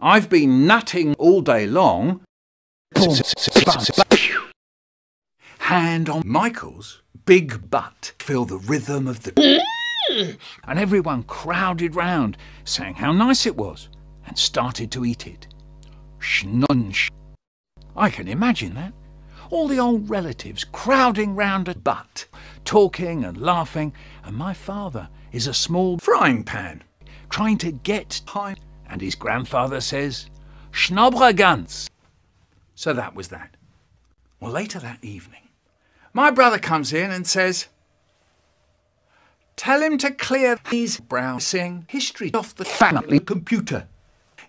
I've been nutting all day long. Hand on Michael's big butt. Feel the rhythm of the... And everyone crowded round, saying how nice it was, and started to eat it. Schnunch. I can imagine that. All the old relatives crowding round a butt, talking and laughing, and my father is a small frying pan, trying to get time, and his grandfather says, Schnobbergans. So that was that. Well, later that evening, my brother comes in and says, tell him to clear his browsing history off the family computer.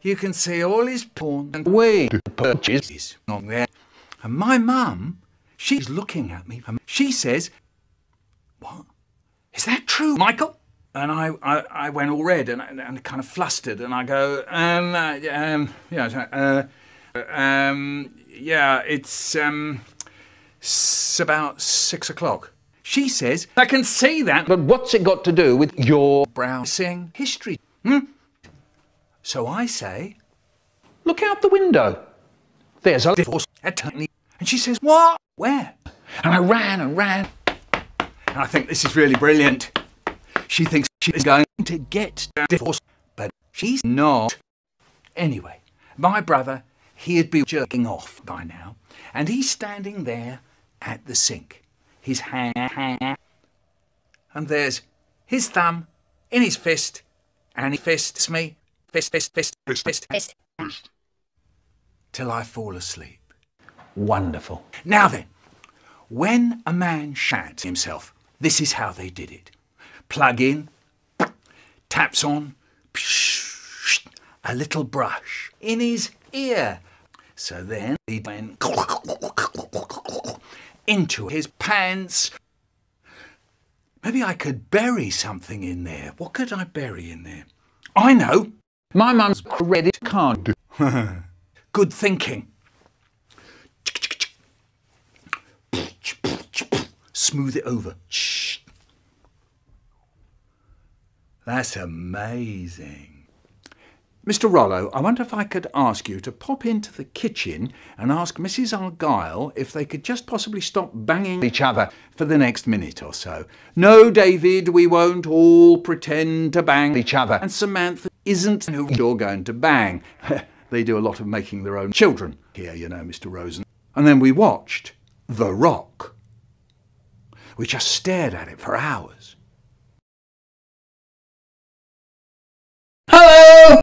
You can see all his porn and weed purchases on there. And my mum, she's looking at me. She says, what? Is that true, Michael? And I went all red and kind of flustered. And I go, yeah, it's about 6 o'clock. She says, I can see that, but what's it got to do with your browsing history? So I say, look out the window. There's a divorce attorney. And she says, what? Where? And I ran and ran. And I think this is really brilliant. She thinks she is going to get divorced, but she's not. Anyway, my brother, he'd be jerking off by now. And he's standing there at the sink. His hand. And there's his thumb in his fist. And he fists me. Fist. Till I fall asleep. Wonderful. Now then, when a man shats himself, this is how they did it. Plug in, taps on, a little brush in his ear. So then he went into his pants. Maybe I could bury something in there. What could I bury in there? I know. My mum's credit card. Good thinking. Smooth it over. That's amazing. Mr. Rollo, I wonder if I could ask you to pop into the kitchen and ask Mrs. Argyle if they could just possibly stop banging each other for the next minute or so. No, David, we won't all pretend to bang each other. And Samantha isn't who you're going to bang. They do a lot of making their own children here, you know, Mr. Rosen. And then we watched The Rock. We just stared at it for hours.